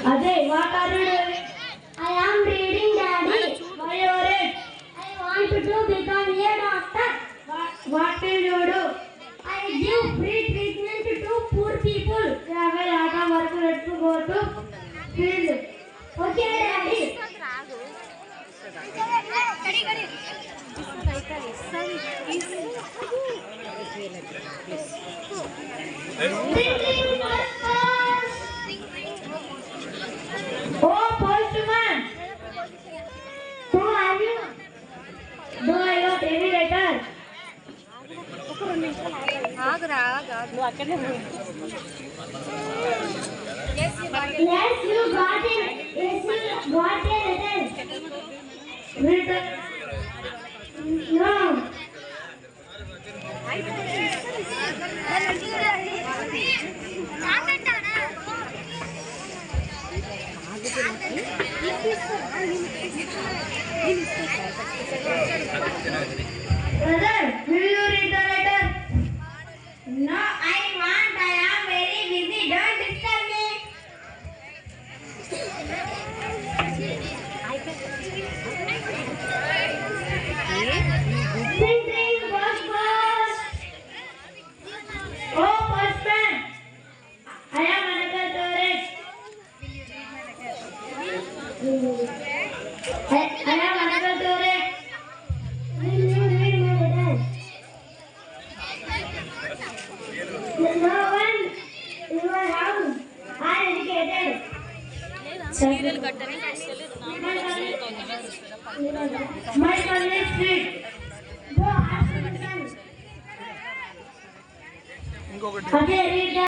Ajay, what are you doing? I am reading, Daddy. Why are it? I want to become a doctor. What will you do? I give free treatment to poor people. We have a lot of work. Let's go to field. Okay, Daddy. Oh, postman. Who are you? Do I got any letter? Yes, you got it. Yes, you got a letter. Return. No. Brother, will you read the letter? No, I want. I am very busy. Don't disturb me. Sing, sing, boss. Oh, postman. I am Anakal Torres. I am Anakal Torres. Will you read my letter? No one in your house are educated. My son is sick. Go ask my son. Okay, read the